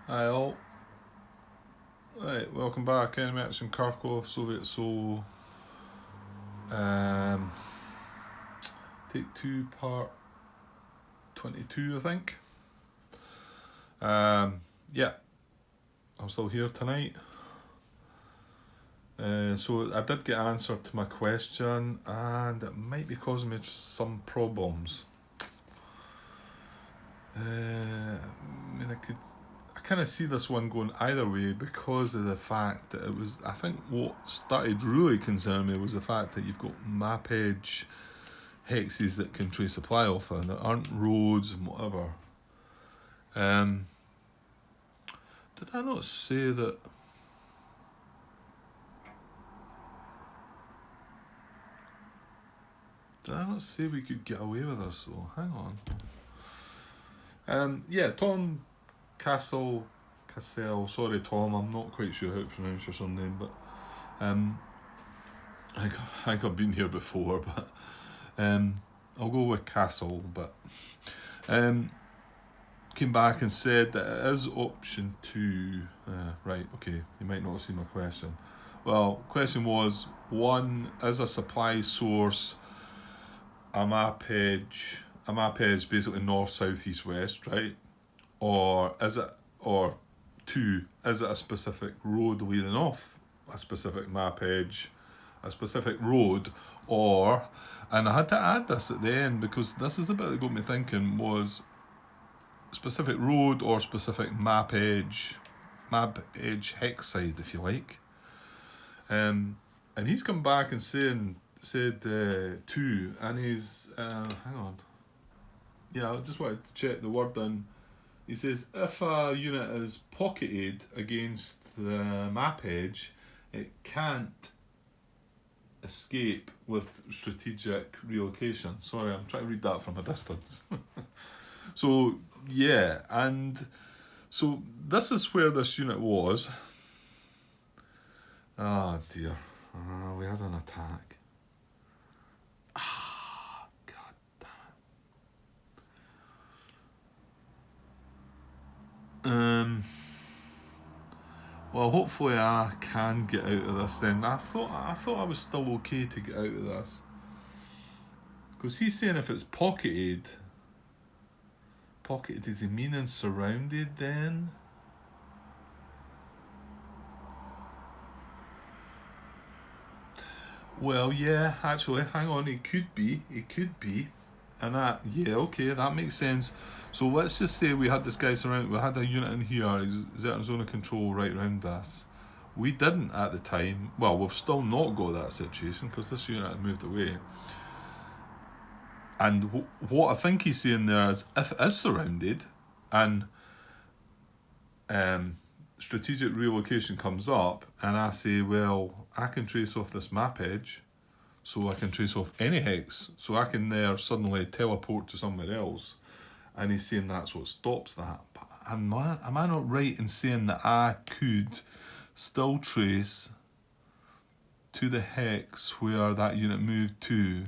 Hi all. Right, welcome back. Enemy Action Kharkov, Soviet Soul. Um, take 2, part 22, I think. Yeah, I'm still here tonight. So I did get answer to my question, and it might be causing me some problems. I kind of see this one going either way because of the fact that it was. I think what started really concerning me was the fact that you've got map edge hexes that can trace supply off of that aren't roads and whatever. Did I not say that? Did I not say we could get away with this though? Hang on. Yeah, Tom Cassell. Sorry, Tom. I'm not quite sure how to pronounce your surname, but I think I've been here before, but I'll go with Castle. But came back and said that it is option 2. Right, okay, you might not have seen my question. Well, question was, 1, is a supply source a map edge basically north, south, east, west, right? Or 2, is it a specific road leading off a specific map edge, a specific road, and I had to add this at the end because this is the bit that got me thinking, was specific road or specific map edge hex side, if you like. And he's come back and said 2, and he's hang on. Yeah, I just wanted to check the word in. He says if a unit is pocketed against the map edge, it can't escape with strategic relocation. Sorry, I'm trying to read that from a distance. So yeah, and so this is where this unit was. Oh dear. We had an attack. God damn. Well, hopefully I can get out of this then. I thought I was still okay to get out of this. Because he's saying if it's pocketed, does he mean and surrounded then? Well, yeah, actually, hang on, it could be. And that, yeah, okay, that makes sense. So let's just say we had this guy surrounded, we had a unit in here, exerting zone of control right around this. We didn't at the time. Well, we've still not got that situation because this unit had moved away. And what I think he's saying there is, if it is surrounded and strategic relocation comes up, and I say, well, I can trace off this map edge, so I can trace off any hex, so I can there suddenly teleport to somewhere else. And he's saying that's what stops that. But am I not right in saying that I could still trace to the hex where that unit moved to?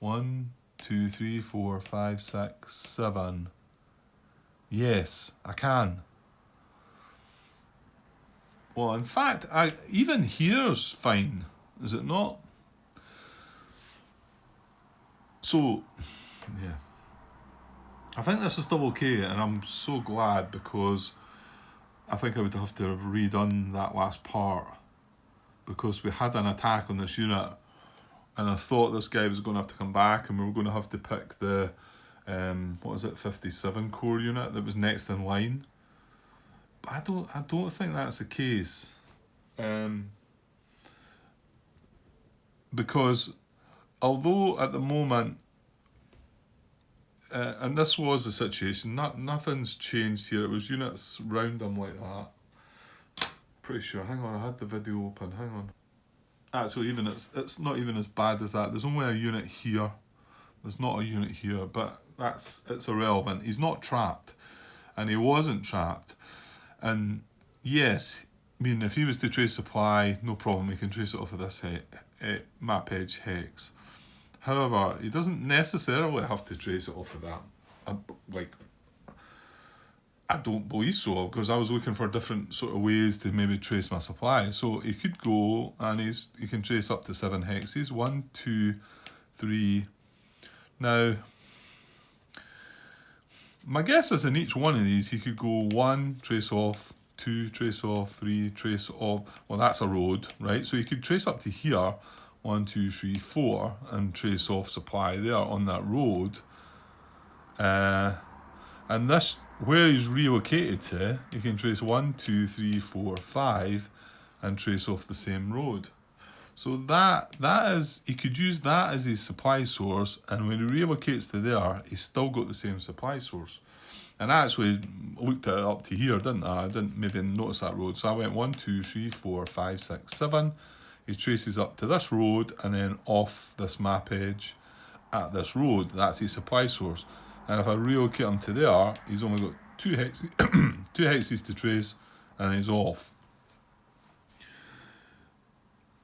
1, 2, 3, 4, 5, 6, 7. Yes, I can. Well, in fact, even here's fine, is it not? So, yeah. I think this is still okay, and I'm so glad because I think I would have to have redone that last part because we had an attack on this unit, and I thought this guy was going to have to come back, and we were going to have to pick the 57 core unit that was next in line. But I don't think that's the case, because although at the moment, and this was the situation, nothing's changed here. It was units round them like that. Pretty sure. Hang on, I had the video open. Hang on. Actually, even it's not even as bad as that. There's only a unit here. There's not a unit here, but it's irrelevant. He's not trapped, and he wasn't trapped. And yes, I mean, if he was to trace supply, no problem. He can trace it off of this map edge hex. However, he doesn't necessarily have to trace it off of that. I don't believe so, because I was looking for different sort of ways to maybe trace my supply. So he could go and he can trace up to 7 hexes. 1, 2, 3. Now, my guess is in each one of these he could go 1, trace off, 2, trace off, 3, trace off. Well, that's a road, right? So you could trace up to here, 1, 2, 3, 4, and trace off supply there on that road. And this, where he's relocated to, you can trace 1, 2, 3, 4, 5, and trace off the same road. So that is, he could use that as his supply source, and when he relocates to there, he's still got the same supply source. And I actually looked at it up to here, didn't I? I didn't maybe notice that road. So I went 1, 2, 3, 4, 5, 6, 7. He traces up to this road and then off this map edge at this road. That's his supply source. And if I relocate him to there, he's only got 2 hexes, 2 hexes to trace, and he's off.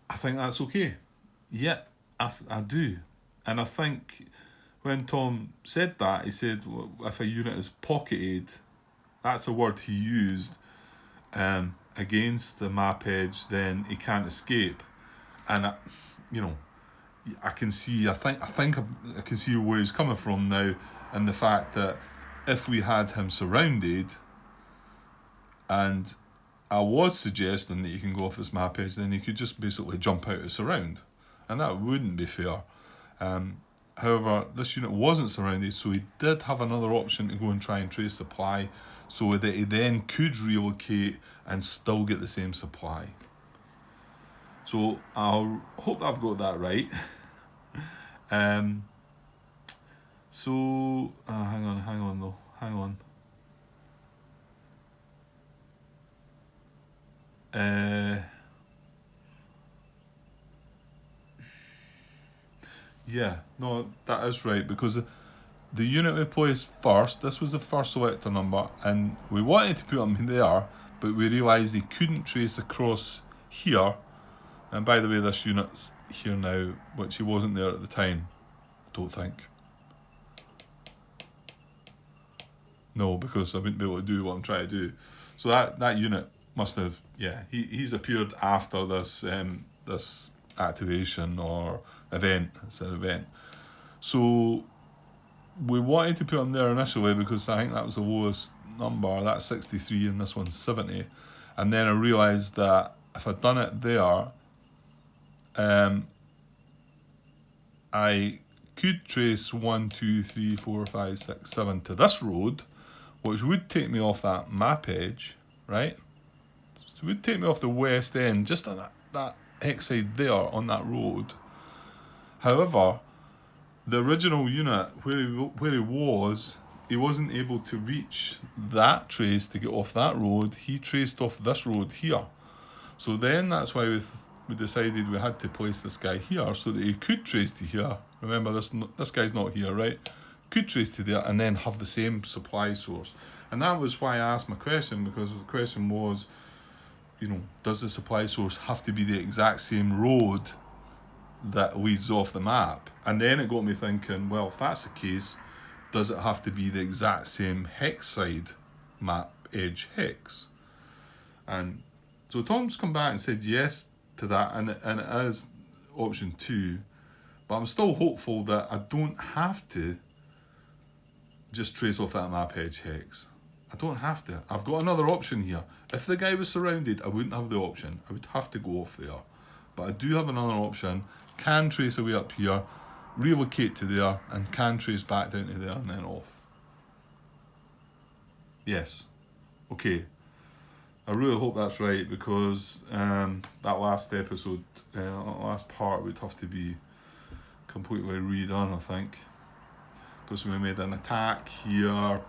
I think that's okay. Yeah, I do. And I think when Tom said that, he said, well, if a unit is pocketed, that's a word he used, against the map edge, then he can't escape. And I can see, I think I can see where he's coming from now, and the fact that if we had him surrounded, and I was suggesting that you can go off this map edge, then you could just basically jump out of surround, and that wouldn't be fair. However, this unit wasn't surrounded, so he did have another option to go and try and trace supply, so that he then could relocate and still get the same supply. So I hope I've got that right. So hang on. Yeah, no, that is right, because the unit we placed first, this was the first selector number, and we wanted to put him there, but we realised he couldn't trace across here. And by the way, this unit's here now, which he wasn't there at the time, I don't think. No, because I wouldn't be able to do what I'm trying to do. So that unit must have, yeah, he's appeared after this this activation or event. It's an event. So we wanted to put him there initially because I think that was the lowest number. That's 63 and this one's 70. And then I realised that if I'd done it there, I could trace 1, 2, 3, 4, 5, 6, 7 to this road, which would take me off that map edge, right? So it would take me off the west end, just on that hex side there on that road. However, the original unit, where he wasn't able to reach that trace to get off that road. He traced off this road here. So then that's why we decided we had to place this guy here so that he could trace to here. Remember, this guy's not here, right? Could trace to there and then have the same supply source. And that was why I asked my question, because the question was, does the supply source have to be the exact same road that leads off the map? And then it got me thinking, well, if that's the case, does it have to be the exact same hex side map edge hex? And so Tom's come back and said yes to that, and it is option 2, but I'm still hopeful that I don't have to just trace off that map edge hex. I don't have to. I've got another option here. If the guy was surrounded, I wouldn't have the option. I would have to go off there. But I do have another option. Can trace away up here, relocate to there, and can trace back down to there and then off. Yes. Okay. I really hope that's right, because that last episode, last part would have to be completely redone, I think. Because we made an attack here.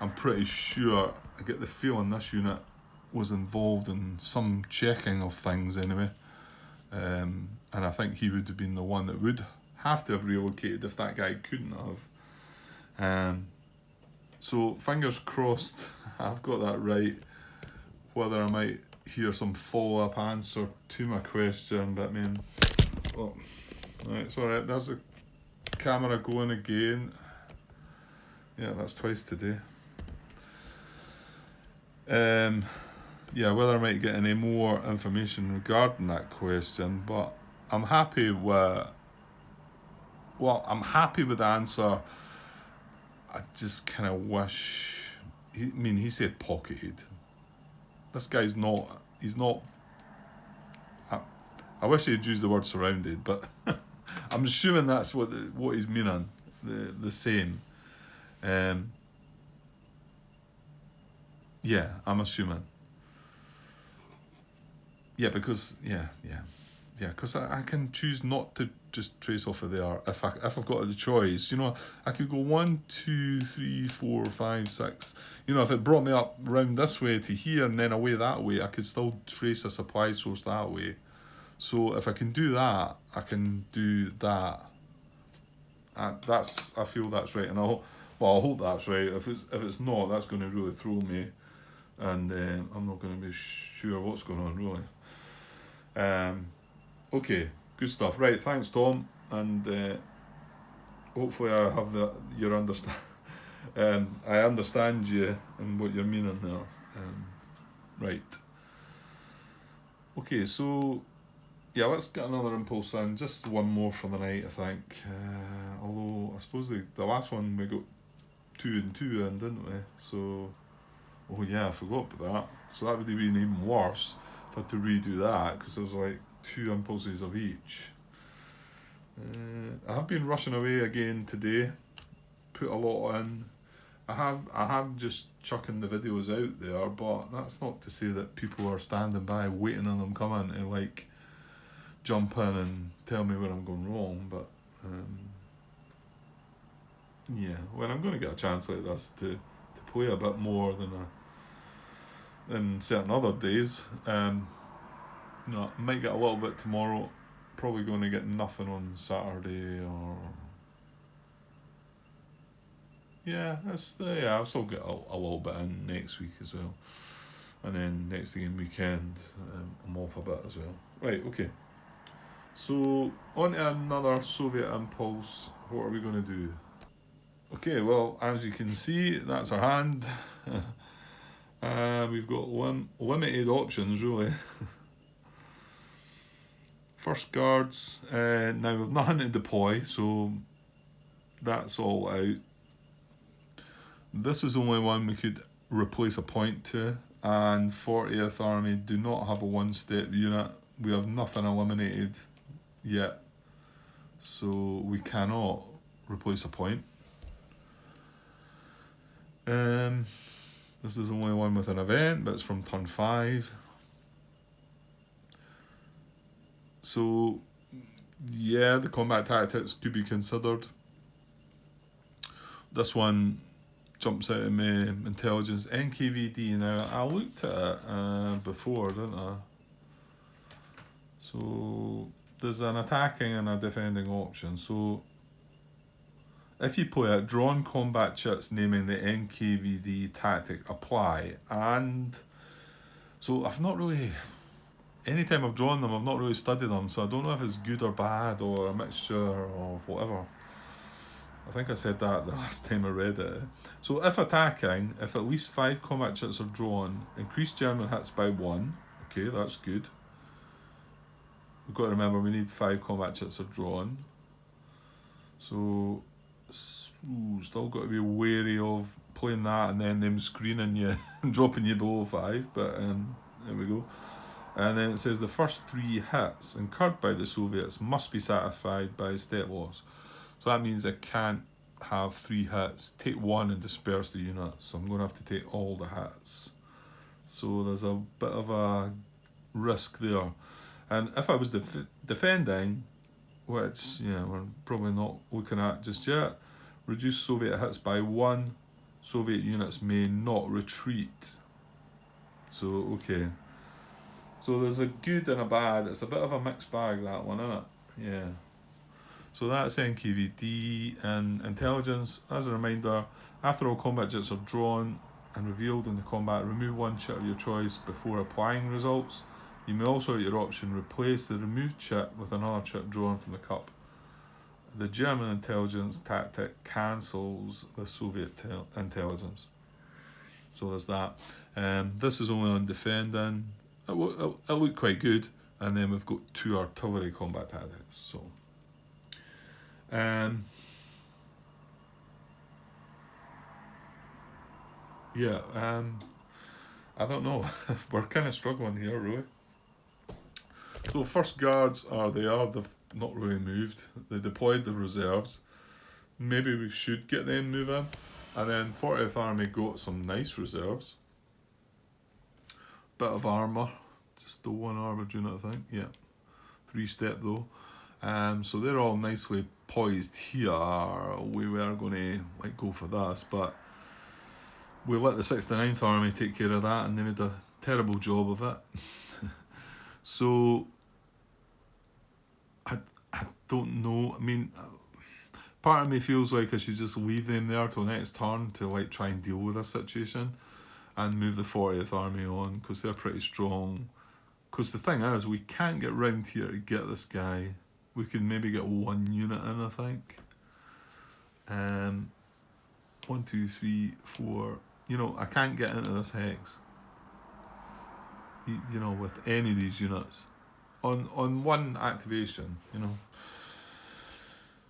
I'm pretty sure, I get the feeling this unit was involved in some checking of things anyway. And I think he would have been the one that would have to have relocated if that guy couldn't have. So fingers crossed I've got that right. Whether I might hear some follow-up answer to my question, but I mean, oh, right, it's alright, there's the camera going again. Yeah, that's twice today. Yeah, whether I might get any more information regarding that question, but I'm happy with. Well, I'm happy with the answer. I just kind of wish. He said pocketed. This guy's not. He's not. I wish he'd used the word surrounded, but I'm assuming that's what he's meaning. The same. Um, yeah, I'm assuming. Yeah, because because I can choose not to just trace off of there if I've got the choice. I could go 1, 2, 3, 4, 5, 6. If it brought me up round this way to here and then away that way, I could still trace a supply source that way. So if I can do that, I can do that. I feel that's right, and I hope that's right. If it's not, that's going to really throw me, and I'm not going to be sure what's going on really. Um, okay, good stuff. Right, thanks, Tom, and hopefully I have your understand. I understand you and what you're meaning there. Right. Okay, so yeah, let's get another impulse in. Just one more for the night, I think. Although I suppose the last one we got 2 and 2 in, didn't we? So, oh yeah, I forgot about that. So that would have been even worse if I had to redo that because there was like 2 impulses of each. I have been rushing away again today. Put a lot in. I have just chucking the videos out there, but that's not to say that people are standing by waiting on them coming to like jump in and tell me where I'm going wrong. But yeah, when I'm going to get a chance like this to play a bit more than certain other days, I might get a little bit tomorrow. Probably going to get nothing on Saturday or I'll still get a little bit in next week as well, and then next again weekend I'm off a bit as well. Right, okay. So on to another Soviet impulse. What are we going to do? Okay, well, as you can see, that's our hand. We've got limited options, really. First guards. Now we've nothing to deploy, so that's all out. This is the only one we could replace a point to, and 40th Army do not have a one-step unit. We have nothing eliminated yet, so we cannot replace a point. This is the only one with an event, but it's from turn 5. So, yeah, the combat tactics could be considered. This one jumps out of me, intelligence, NKVD. Now, I looked at it before, didn't I? So, there's an attacking and a defending option. So, if you play it, drawn combat chits naming the NKVD tactic apply. And so I've not really, anytime I've drawn them, I've not really studied them. So I don't know if it's good or bad or a mixture or whatever. I think I said that the last time I read it. So if attacking, if at least 5 combat chits are drawn, increase German hits by 1. Okay, that's good. We've got to remember we need 5 combat chits are drawn. So still got to be wary of playing that and then them screening you and dropping you below 5, but there we go. And then it says the first 3 hits incurred by the Soviets must be satisfied by step loss. So that means I can't have 3 hits, take 1 and disperse the units. So I'm going to have to take all the hits. So there's a bit of a risk there. And if I was defending, which we're probably not looking at just yet, reduce Soviet hits by 1. Soviet units may not retreat. So, okay. So there's a good and a bad. It's a bit of a mixed bag, that one, isn't it? Yeah. So that's NKVD and intelligence. As a reminder, after all combat chits are drawn and revealed in the combat, remove 1 chit of your choice before applying results. You may also, at your option, replace the removed chit with another chit drawn from the cup. The German intelligence tactic cancels the Soviet intelligence. So there's that. This is only on defending. It looked quite good. And then we've got 2 artillery combat tactics. So, yeah, I don't know. We're kind of struggling here, really. So first guards are there. They've not really moved. They deployed the reserves. Maybe we should get them moving. And then 40th Army got some nice reserves. Bit of armour. Just the 1 armoured unit, I think. Yeah. 3-step though. So they're all nicely poised here. We were going to go for this, but we let the 69th Army take care of that, and they made a terrible job of it. So I don't know. I mean, part of me feels like I should just leave them there till next turn to try and deal with this situation, and move the 40th Army on because they're pretty strong. Because the thing is, we can't get round here to get this guy. We can maybe get 1 unit in, I think. 1, 2, 3, 4. I can't get into this hex. With any of these units. On 1 activation,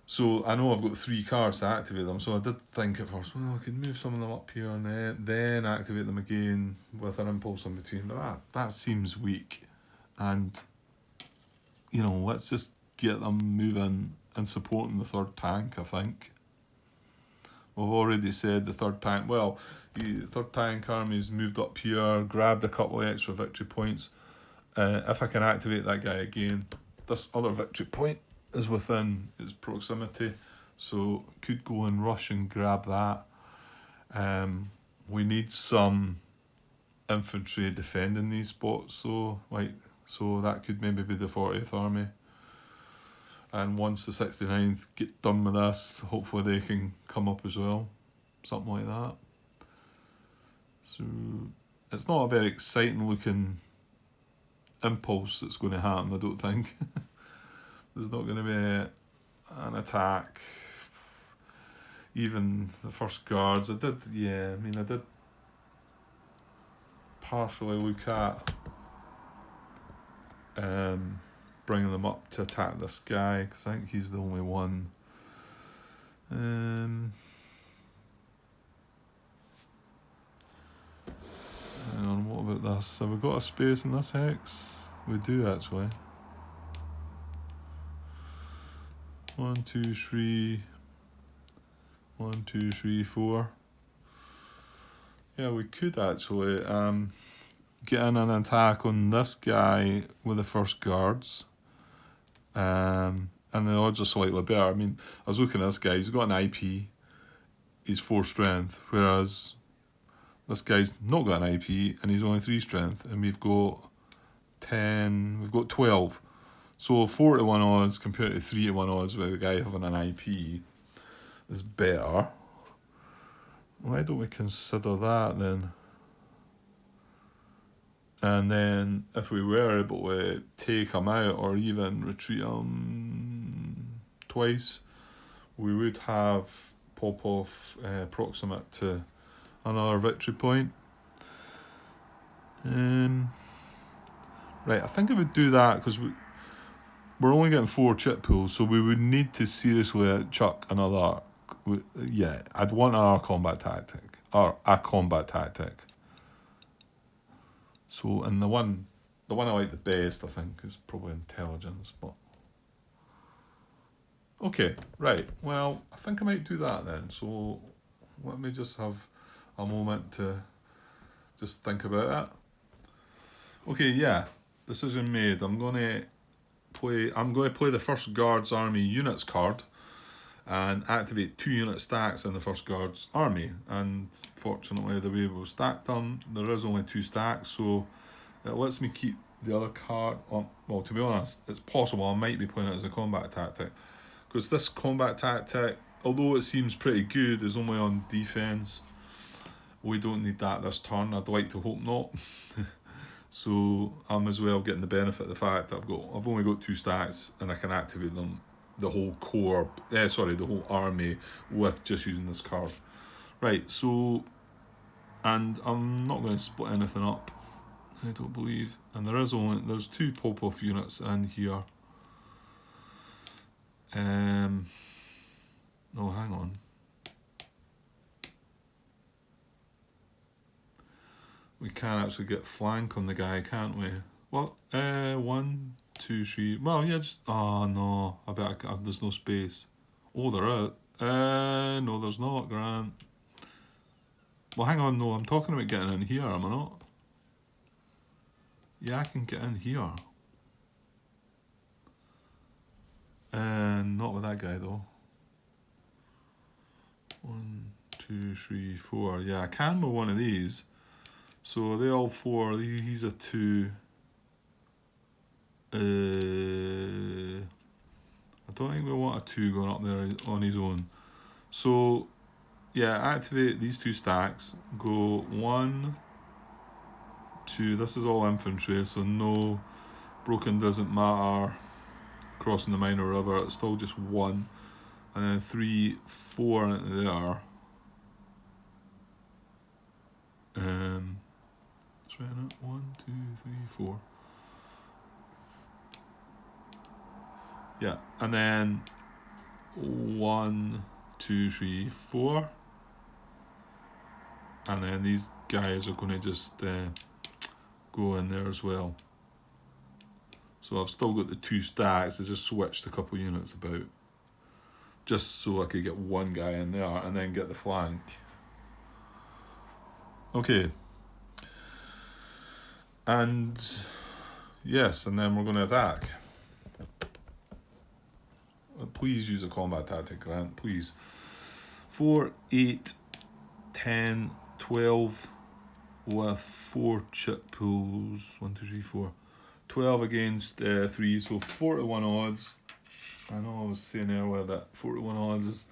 So I know I've got 3 cards to activate them, so I did think at first, well, I could move some of them up here and then activate them again with an impulse in between. But that seems weak. And, let's just get them moving and supporting the 3rd tank, I think. We've already said the 3rd tank, the 3rd tank army's moved up here, grabbed a couple of extra victory points. If I can activate that guy again, this other victory point is within its proximity, so could go and rush and grab that. We need some infantry defending these spots, so that could maybe be the 40th Army. And once the 69th get done with this, hopefully they can come up as well. Something like that. So it's not a very exciting looking impulse that's going to happen, I don't think. There's not going to be an attack. Even the first guards, I did partially look at bringing them up to attack this guy, because I think he's the only one. Hang on, what about this? Have we got a space in this hex? We do actually. 1, 2, 3. 1, 2, 3, 4. Yeah, we could actually get in an attack on this guy with the first guards. And the odds are slightly better. I mean, I was looking at this guy, he's got an IP, he's 4 strength, whereas this guy's not got an IP and he's only 3 strength, and we've got 12. So 4 to 1 odds compared to 3 to 1 odds with a guy having an IP is better. Why don't we consider that then? And then if we were able to take him out or even retreat him twice, we would have Popov proximate to another victory point. Right, I think I would do that because we're only getting 4 chip pools, so we would need to seriously chuck another. I'd want a combat tactic. So, and the one I like the best, I think, is probably intelligence. But okay, right. Well, I think I might do that then. So let me just have a moment to just think about it. Okay, yeah, decision made. I'm going to play the first Guards Army units card and activate 2 unit stacks in the first Guards Army. And fortunately, the way we've stacked them, there is only 2 stacks, so it lets me keep the other card on. Well, to be honest, it's possible I might be playing it as a combat tactic, because this combat tactic, although it seems pretty good, is only on defense. We don't need that this turn. I'd like to hope not. So I'm as well getting the benefit of the fact that I've only got 2 stacks and I can activate them, the whole army with just using this card. Right, so And I'm not going to split anything up, I don't believe. And there's 2 pop-off units in here. No, hang on. We can actually get flank on the guy, can't we? Well, 1, 2, 3. Well, yeah, just. Oh, no. I bet there's no space. Oh, they're out. No, there's not, Grant. Well, hang on, no. I'm talking about getting in here, am I not? Yeah, I can get in here. Not with that guy, though. 1, 2, 3, 4. Yeah, I can with one of these. So they all 4. He's a 2. I don't think we want a 2 going up there on his own. So, yeah, activate these 2 stacks. Go 1, 2. This is all infantry, so no broken doesn't matter. Crossing the minor river, it's still just 1. And then 3, 4 into there. That's right, isn't it? 1, 2, 3, 4. Yeah, and then 1, 2, 3, 4. And then these guys are going to just go in there as well. So I've still got the 2 stacks. I just switched a couple units about, just so I could get one guy in there and then get the flank. Okay. And yes, and then we're going to attack. Please use a combat tactic, Grant, please. 4, 8, 10, 12 with 4 chip pools. 1, 2, 3, 4. 12 against 3, so 4-1 odds. I know I was saying earlier that 4-1 odds is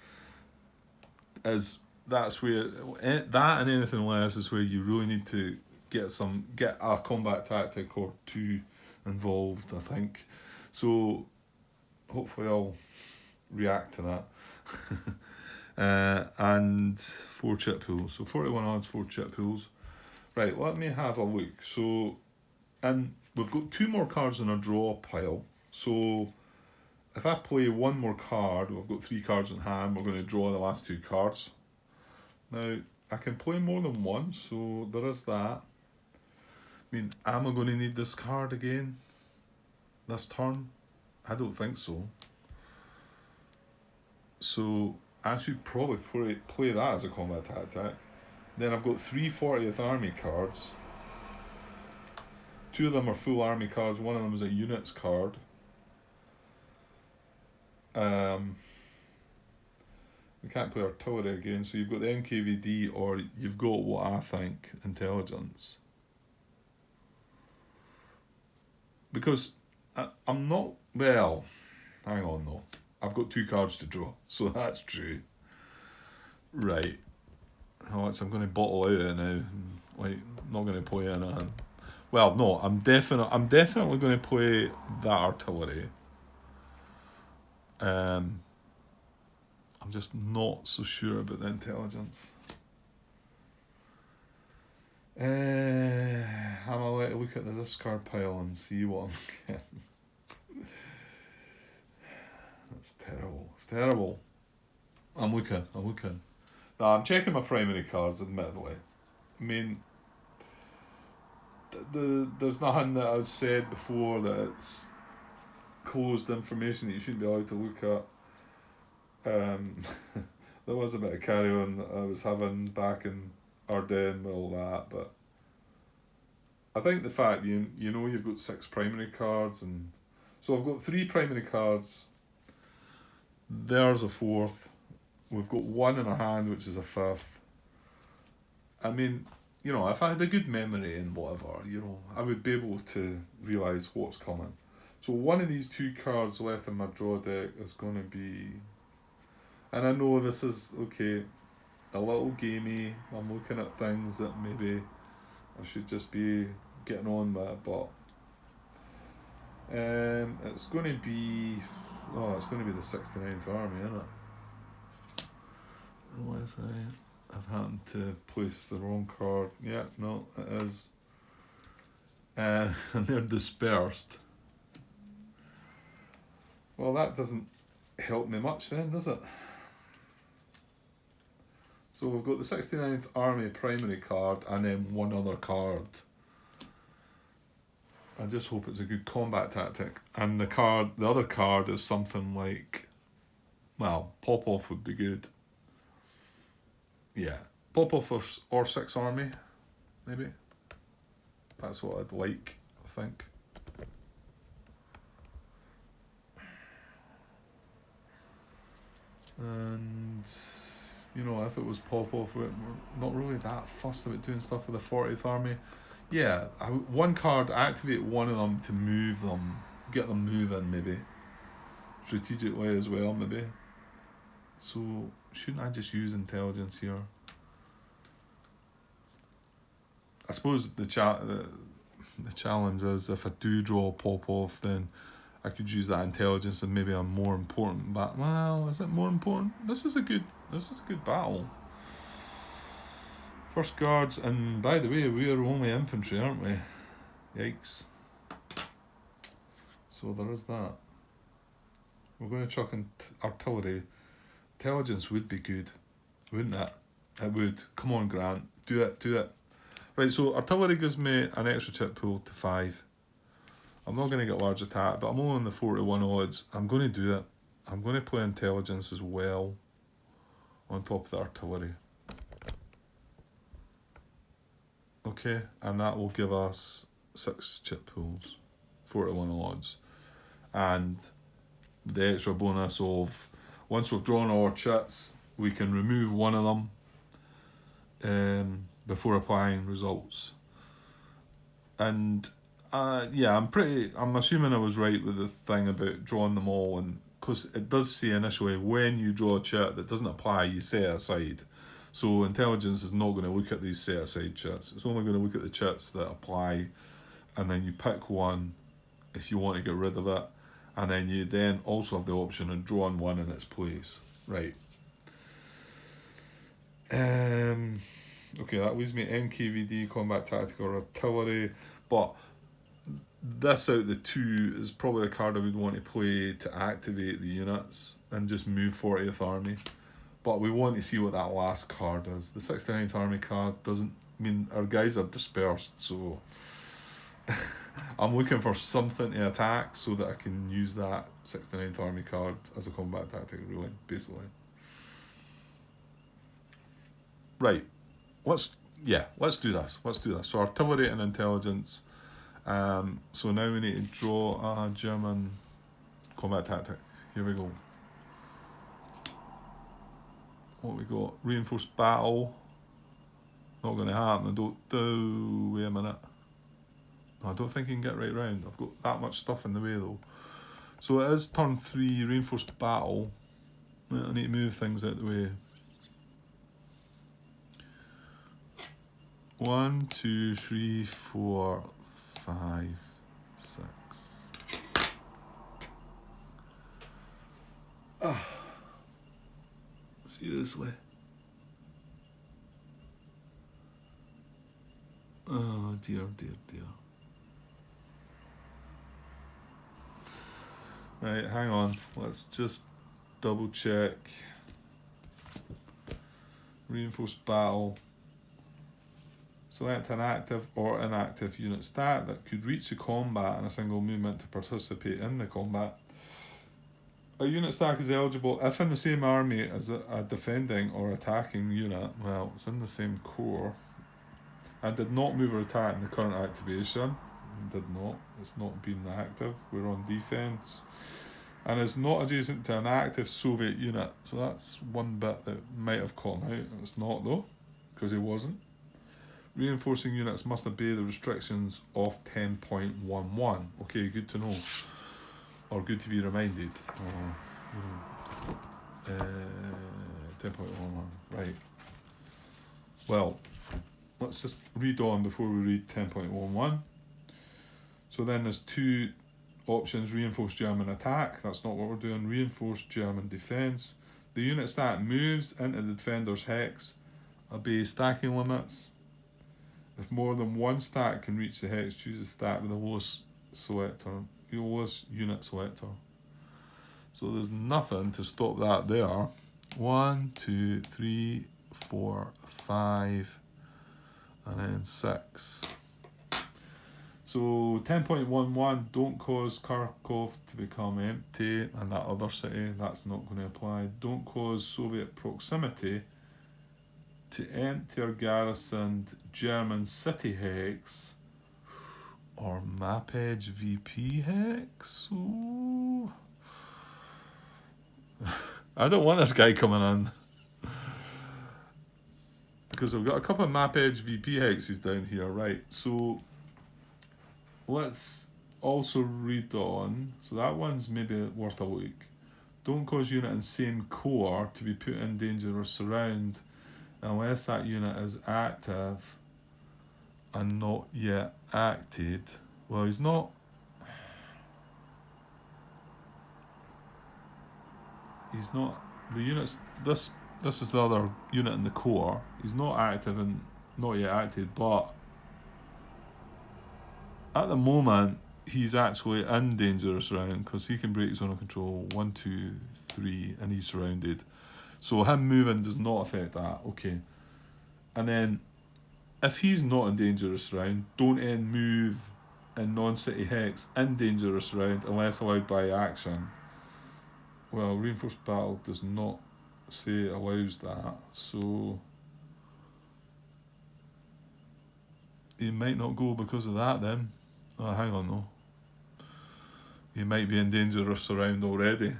that's where that and anything less is where you really need to get a combat tactic or 2 involved, I think. So hopefully I'll react to that. And 4 chip pools. So 4-1 odds, 4 chip pools. Right, let me have a look. So, and we've got 2 more cards in our draw pile. So if I play 1 more card, we've got 3 cards in hand, we're going to draw the last 2 cards. Now, I can play more than 1, so there is that. I mean, am I going to need this card again this turn? I don't think so. So I should probably play that as a combat tactic. Then I've got 3 40th Army cards. 2 of them are full army cards, one of them is a units card. We can't play artillery again, so you've got the NKVD or you've got what I think, intelligence. Because I'm not, well, hang on though. I've got 2 cards to draw, so that's true. Right. I'm going to bottle out it now. Like, not going to play anything. Well, no, I'm definitely going to play that artillery. I'm just not so sure about the intelligence. I'm going to look at the discard pile and see what I'm getting. That's terrible. It's terrible. I'm looking. No, I'm checking my primary cards, admittedly. I mean, there's nothing that I've said before that it's closed information that you shouldn't be allowed to look at. There was a bit of carry on that I was having back in Ardennes with all that, but I think the fact you know you've got 6 primary cards, and so I've got 3 primary cards. There's a 4th. We've got 1 in our hand, which is a 5th. I mean, you know, if I had a good memory and whatever, you know, I would be able to realise what's coming. So one of these 2 cards left in my draw deck is going to be, and I know this is, okay, a little gamey. I'm looking at things that maybe I should just be getting on with, but it's going to be, the 69th Army, isn't it? What is that? I've happened to place the wrong card. Yeah, no, it is. And they're dispersed. Well, that doesn't help me much then, does it? So we've got the 69th Army primary card and then one other card. I just hope it's a good combat tactic. And the other card is something like, well, Pop-Off would be good. Yeah, Pop-Off or 6 Army, maybe. That's what I'd like, I think. And, you know, if it was Pop-Off, we're not really that fussed about doing stuff with the 40th Army. Yeah, one card, activate one of them to move them, get them moving maybe. Strategically as well, maybe. So, shouldn't I just use intelligence here? I suppose the challenge is if I do draw a Pop-Off, then I could use that intelligence and maybe a more important well, is it more important? This is a good battle. First guards, and by the way, we are only infantry, aren't we? Yikes. So there is that. We're going to chuck in artillery. Intelligence would be good, wouldn't it? It would. Come on, Grant. Do it. Right, so artillery gives me an extra chip pool to 5. I'm not going to get large attack, but I'm only on the 4-1 odds. I'm going to do it. I'm going to play intelligence as well on top of the artillery. Okay, and that will give us 6 chip pools, 4-1 odds. And the extra bonus of, once we've drawn all our chits, we can remove one of them before applying results. And yeah, I'm assuming I was right with the thing about drawing them all, and because it does say initially when you draw a chit that doesn't apply, you set it aside. So intelligence is not going to look at these set aside chits. It's only going to look at the chits that apply, and then you pick one if you want to get rid of it, and then you then also have the option of drawing one in its place. Right. Okay, that leaves me NKVD, combat tactical, or artillery, but this out of the two is probably a card I would want to play to activate the units and just move 40th Army. But we want to see what that last card is. The 69th Army card doesn't mean our guys are dispersed, so I'm looking for something to attack so that I can use that 69th Army card as a combat tactic, really, basically. Right, let's do this. So artillery and intelligence. So now we need to draw a German combat tactic. Here we go. What we got? Reinforced battle. Not going to happen. Wait a minute. No, I don't think you can get right round. I've got that much stuff in the way though. So it is turn 3, reinforced battle. I need to move things out of the way. 1, 2, 3, 4, 5, 6. Seriously. Oh dear. Right, hang on. Let's just double check. Reinforced battle. Select an active or inactive unit stat that could reach the combat in a single movement to participate in the combat. A unit stack is eligible if in the same army as a defending or attacking unit. Well, it's in the same corps. And did not move or attack in the current activation. Did not. It's not been active. We're on defence. And is not adjacent to an active Soviet unit. So that's one bit that might have caught him out. It's not though, because he wasn't. Reinforcing units must obey the restrictions of 10.11. Okay, good to know. Or good to be reminded. 10.11. Right. Well, let's just read on before we read 10.11. So then there's 2 options: reinforced German attack. That's not what we're doing. Reinforced German defence. The unit stat moves into the defender's hex Obey stacking limits. If more than one stack can reach the hex, choose a stack with the lowest selector, your lowest unit selector. So there's nothing to stop that there. 1, 2, 3, 4, 5, and then 6. So 10.11, don't cause Kharkov to become empty, and that other city, that's not going to apply. Don't cause Soviet proximity to enter garrisoned German city hex or map edge VP hex. Ooh. I don't want this guy coming in because I've got a couple of map edge VP hexes down here, right? So let's also read on. So that one's maybe worth a look. Don't cause unit in same core to be put in danger or surround unless that unit is active and not yet acted. Well, he's not. He's not. The units. This is the other unit in the core. He's not active and not yet acted, but at the moment he's actually in dangerous round because he can break zone of control 1, 2, 3, and he's surrounded. So him moving does not affect that. Okay. And then if he's not in dangerous round, don't end move in non-city hex in dangerous round unless allowed by action. Well, reinforced battle does not say it allows that, so he might not go because of that then. Oh, hang on though. He might be in dangerous round already.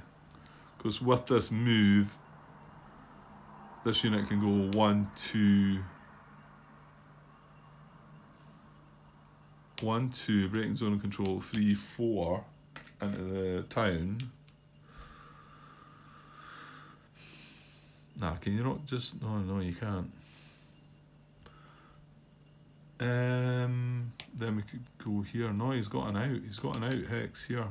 Because with this move, this unit can go 1, 2, 1, 2, breaking zone of control, 3, 4 into the town. Nah, can you not just... No, you can't. Then we could go here. No, he's got an out. He's got an out hex here.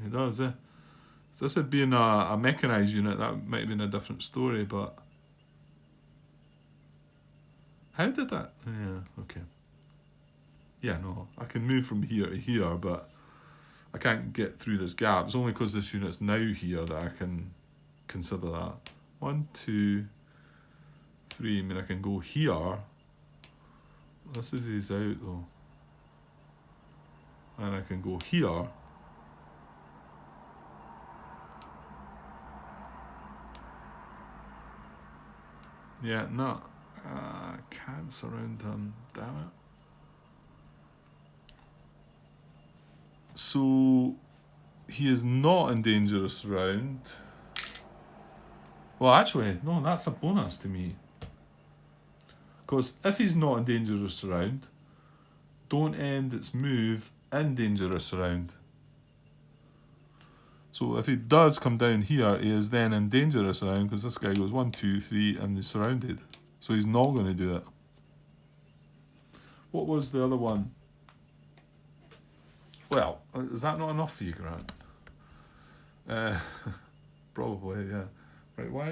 He does, eh? If this had been a mechanised unit, that might have been a different story, but... How did that... Yeah, okay. Yeah, no, I can move from here to here, but I can't get through this gap. It's only because this unit's now here that I can consider that. 1, 2, 3. I mean, I can go here. This is his out though. And I can go here. Yeah, no. I can't surround him. Damn it. So he is not in dangerous round. Well, actually, no, that's a bonus to me. Because if he's not in dangerous round, don't end its move in dangerous round. So if he does come down here, he is then in dangerous round because this guy goes 1, 2, 3 and he's surrounded. So he's not going to do it. What was the other one? Well, is that not enough for you, Grant? Probably, yeah. Right, why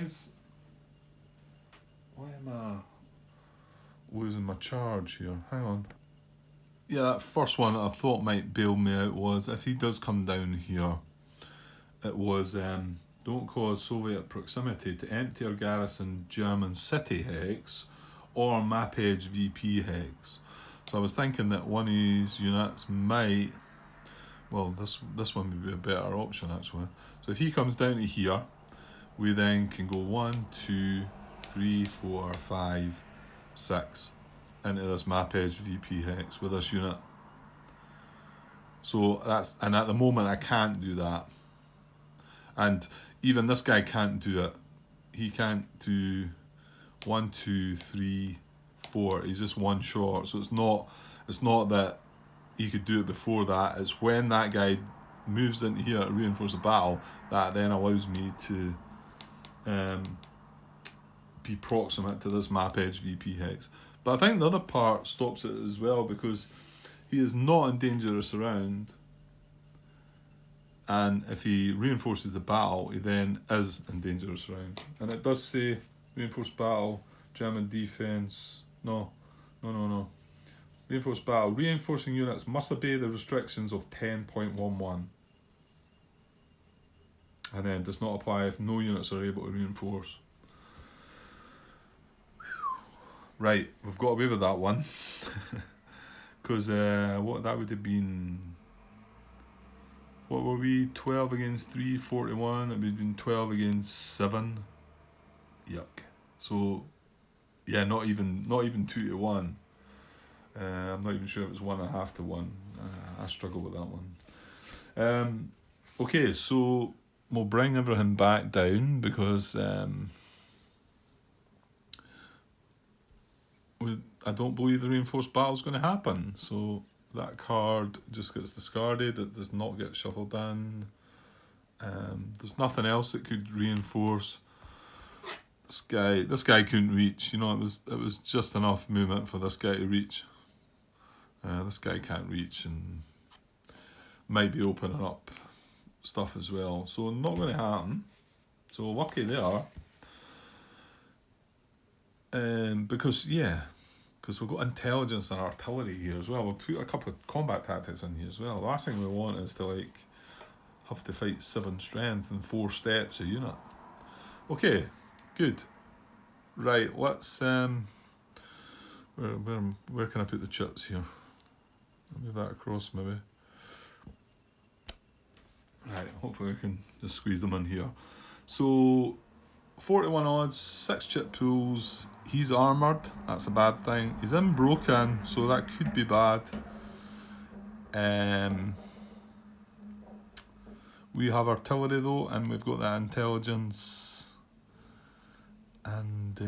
am I losing my charge here? Hang on. Yeah, that first one that I thought might bail me out was if he does come down here, it was don't cause Soviet proximity to empty or garrison German city hex or map edge VP hex. So I was thinking that one of these units might... Well, this one would be a better option actually. So if he comes down to here, we then can go 1, 2, 3, 4, 5, 6 into this map edge VP hex with this unit. So and at the moment I can't do that. And even this guy can't do it. He can't do 1, 2, 3, 4. He's just one short. So it's not that he could do it before that. It's when that guy moves into here to reinforce the battle that then allows me to be proximate to this map edge VP hex. But I think the other part stops it as well because he is not in dangerous round, and if he reinforces the battle he then is in dangerous round. And it does say Reinforced battle, German defence. No. Reinforced battle. Reinforcing units must obey the restrictions of 10.11. And then does not apply if no units are able to reinforce. Right, we've got away with that one. Because what that would have been... What were we? 12 against 3, 41. It would have been 12 against 7. Yuck. So, yeah, not even 2 to 1. I'm not even sure if it was 1.5 to 1. I struggle with that one. Okay, so we'll bring everything back down because I don't believe the reinforced battle is going to happen. So that card just gets discarded. It does not get shuffled in. There's nothing else that could reinforce. This guy couldn't reach. You know, it was just enough movement for this guy to reach. This guy can't reach and might be opening up stuff as well. So not going to happen. So lucky they are. Because we've got intelligence and artillery here as well. We'll put a couple of combat tactics in here as well. The last thing we want is to have to fight 7 strength and 4 steps a unit. Okay, good. Right, let's where can I put the chits here? I'll move that across maybe. Right, hopefully I can just squeeze them in here. So 41 odds, 6 chit pools. He's armoured, that's a bad thing. He's in broken, so that could be bad. We have artillery though, and we've got that intelligence. And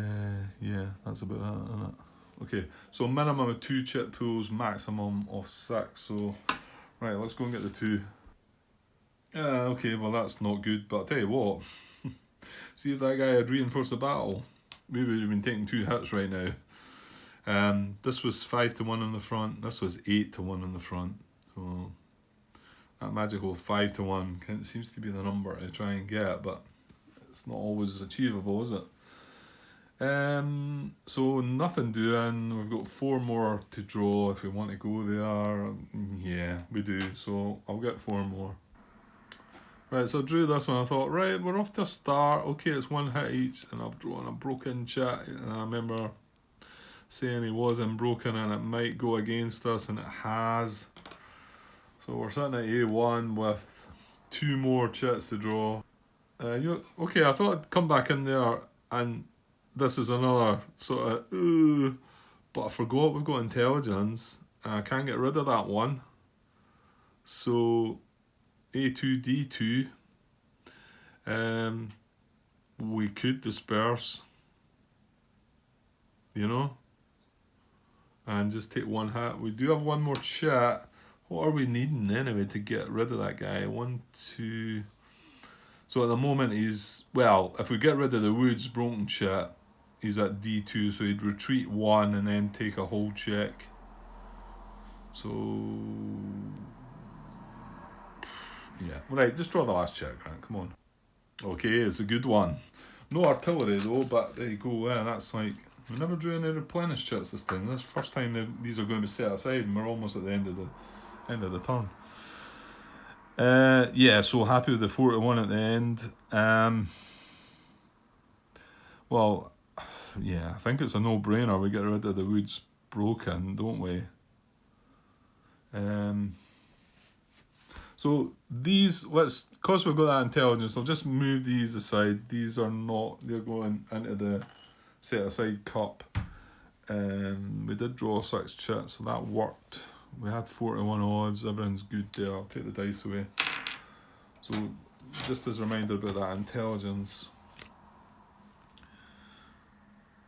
yeah, that's about that, isn't it? Okay, so minimum of 2 chit pools, maximum of 6. So, right, let's go and get the 2. Okay, well that's not good, but I'll tell you what. See if that guy had reinforced the battle, we would have been taking 2 hits right now. This was 5 to 1 in the front, this was 8 to 1 in the front. So that magical 5 to 1 seems to be the number to try and get, but it's not always achievable, is it? So nothing doing. We've got 4 more to draw if we want to go there. Yeah, we do. So I'll get 4 more. Right, so I drew this one. I thought, right, we're off to a start. Okay, it's 1 hit each, and I've drawn a broken chit. And I remember saying he wasn't broken and it might go against us, and it has. So we're sitting at A1 with 2 more chits to draw. Okay, I thought I'd come back in there, and this is another sort of, but I forgot we've got intelligence, and I can't get rid of that one. So A2, D2, we could disperse, you know, and just take 1 hit. We do have 1 more chit. What are we needing anyway to get rid of that guy? 1, 2. So at the moment he's, well, if we get rid of the woods broken chit, he's at D2, so he'd retreat 1 and then take a hold check. So yeah, right, just draw the last check, Grant, come on. Okay, it's a good one. No artillery though, but there you go. Yeah, that's like, we never drew any replenish chits this time. This is the first time these are going to be set aside, and we're almost at the end of the turn. Yeah, so happy with the 4 to 1 at the end. Well, yeah, I think it's a no-brainer. We get rid of the woods broken, don't we? So these, because we've got that intelligence, I'll just move these aside. These are not, they're going into the set aside cup. We did draw 6 chits, so that worked. We had 4 to 1 odds, everything's good there. I'll take the dice away. So just as a reminder about that intelligence.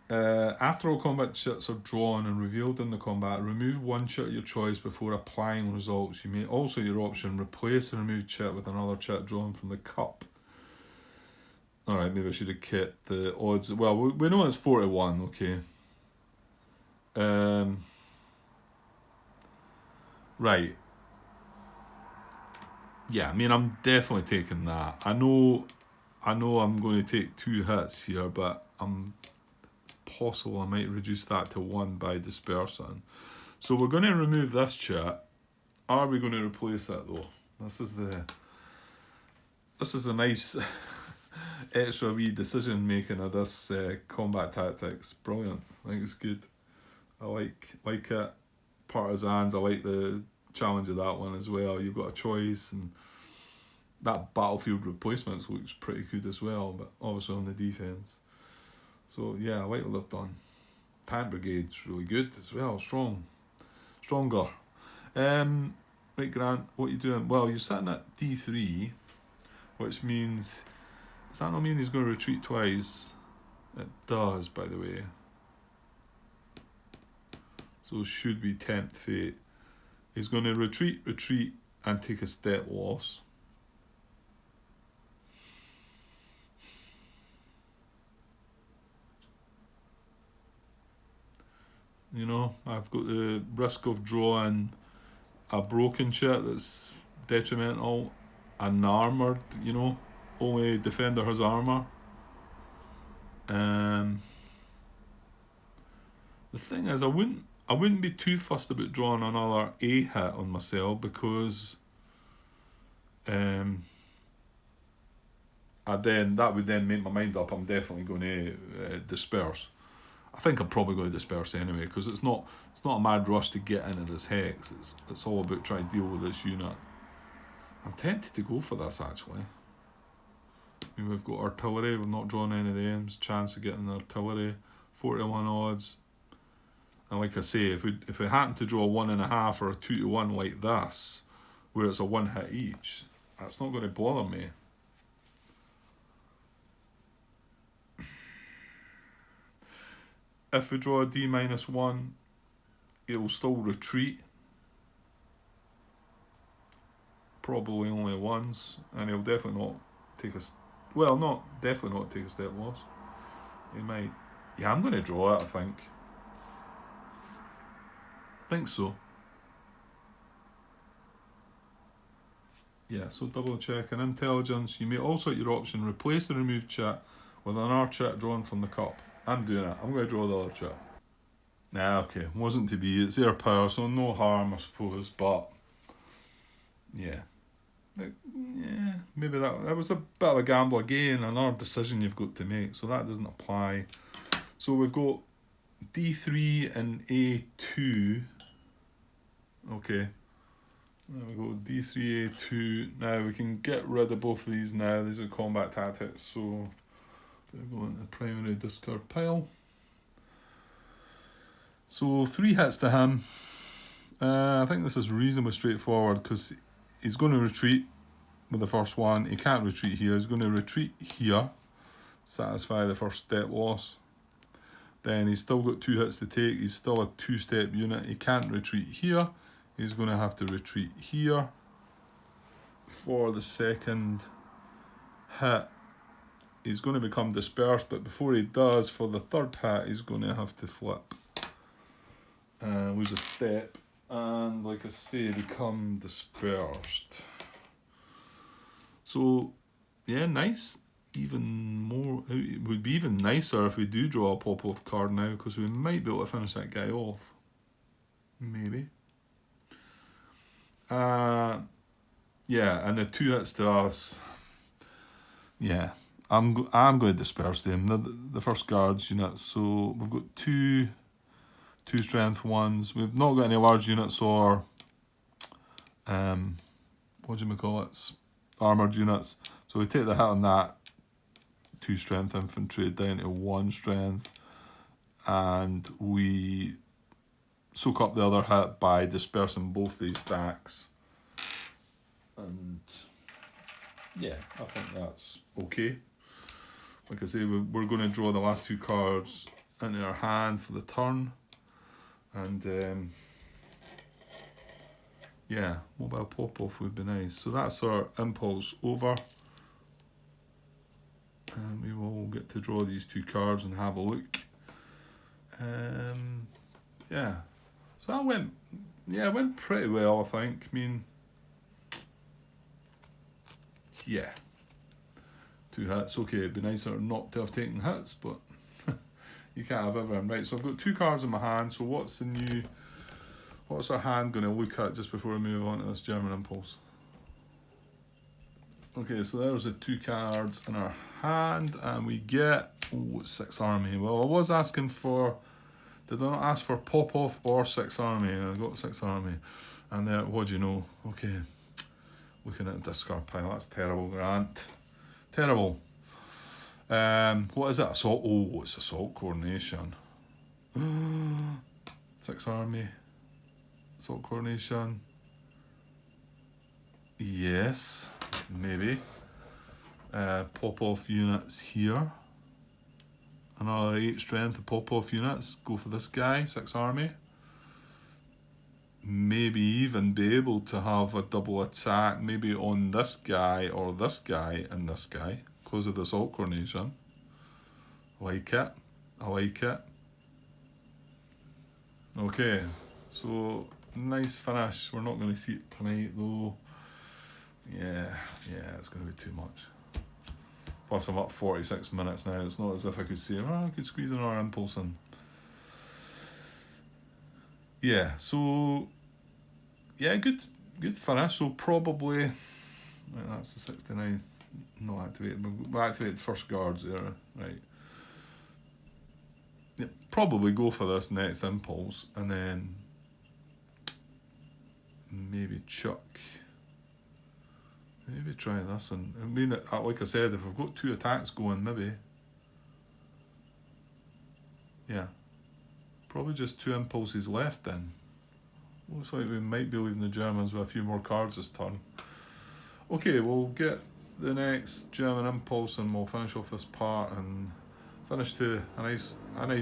After all combat chits are drawn and revealed in the combat, remove 1 chit of your choice before applying results. You may also, your option, replace the removed chit with another chit drawn from the cup. Alright, maybe I should have kept the odds. Well, we know it's 4 to 1, okay. Right. Yeah, I mean, I'm definitely taking that. I know I'm going to take 2 hits here, but I'm possible I might reduce that to 1 by dispersing. So we're going to remove this chat. Are we going to replace it though? This is the nice extra wee decision making of this combat tactics. Brilliant. I think it's good. I like it. Partisans, I like the challenge of that one as well. You've got a choice, and that battlefield replacements looks pretty good as well, but obviously on the defence. So yeah, I like what they've done. Tank Brigade's really good as well, stronger. Right, Grant, what are you doing? Well, you're sitting at D3, which means, does that not mean he's going to retreat twice? It does, by the way. So should we tempt fate? He's going to retreat, and take a step loss. You know, I've got the risk of drawing a broken chit that's detrimental, an armoured, you know, only defender has armour. The thing is, I wouldn't be too fussed about drawing another A hit on myself, because that would then make my mind up. I'm definitely going to disperse. I think I'm probably going to disperse anyway, because it's not a mad rush to get into this hex. It's all about trying to deal with this unit. I'm tempted to go for this actually. I mean, we've got artillery. We've not drawn any of the M's. Chance of getting the artillery. 4-1 odds. And like I say, if we happen to draw a 1.5 or a 2-1 like this, where it's a 1 hit each, that's not going to bother me. If we draw a D-1, it will still retreat. Probably only once, and he'll definitely not take definitely not take a step loss. He might. Yeah, I'm going to draw it, I think. Think so. Yeah, so double check. In intelligence, you may also at your option replace the removed chat with another chat drawn from the cup. I'm doing it. I'm going to draw the other chat. Nah, okay. Wasn't to be. It's their power, so no harm, I suppose. But yeah, maybe that was a bit of a gamble again. Another decision you've got to make, so that doesn't apply. So we've got D3 and A2. Okay. There we go. D3, A2. Now we can get rid of both of these now. These are combat tactics, so they're going to the primary discard pile. So 3 hits to him. I think this is reasonably straightforward, because he's going to retreat with the first one. He can't retreat here. He's going to retreat here, satisfy the first step loss. Then he's still got 2 hits to take. He's still a 2-step unit. He can't retreat here. He's going to have to retreat here for the second hit. He's going to become dispersed, but before he does, for the third hit, he's going to have to flip. Lose a step, and like I say, become dispersed. So, yeah, nice. Even more, it would be even nicer if we do draw a pop-off card now, because we might be able to finish that guy off. Maybe. Yeah, and the 2 hits to us. Yeah, I'm going to disperse them. The first guards units. So we've got two strength ones. We've not got any large units or what do you call it? Armored units. So we take the hit on that. 2 strength infantry down to 1 strength, and we soak up the other hit by dispersing both these stacks. And yeah, I think that's okay. Like I say, we're going to draw the last 2 cards into our hand for the turn, and yeah, mobile pop-off would be nice. So that's our impulse over, and we will get to draw these 2 cards and have a look. Yeah, so that went pretty well, I think. I mean, yeah, 2 hits. Okay, it'd be nicer not to have taken hits, but You can't have everything. Right, so I've got 2 cards in my hand, so what's our hand going to look at just before we move on to this German Impulse? Okay, so there's the 2 cards in our hand, and we get 6 Army. Well, I was asking for, did I not ask for Pop-Off or 6 Army? I got 6 Army. And there, what do you know? Okay, looking at the discard pile, that's terrible, Grant. Terrible. What is it? Assault? Oh, it's Assault Coordination. 6 Army. Assault Coordination. Yes, maybe. Pop-off units here. Another 8 strength of pop-off units. Go for this guy, 6 Army. Maybe even be able to have a double attack, maybe on this guy or this guy and this guy, because of the Assault Coordination. I like it. I like it. Okay, so nice finish. We're not going to see it tonight though. Yeah, it's going to be too much. Plus I'm up 46 minutes now. It's not as if I could say, I could squeeze another impulse in. Yeah, so yeah, good finish. So probably right, that's the 69th, not activated, but we activated first guards there, right? Yeah, probably go for this next impulse and then maybe chuck. Maybe try this, and I mean, like I said, if I've got 2 attacks going, maybe. Yeah. Probably just 2 impulses left then. Looks like we might be leaving the Germans with a few more cards this turn. Okay, we'll get the next German impulse and we'll finish off this part and finish to a nice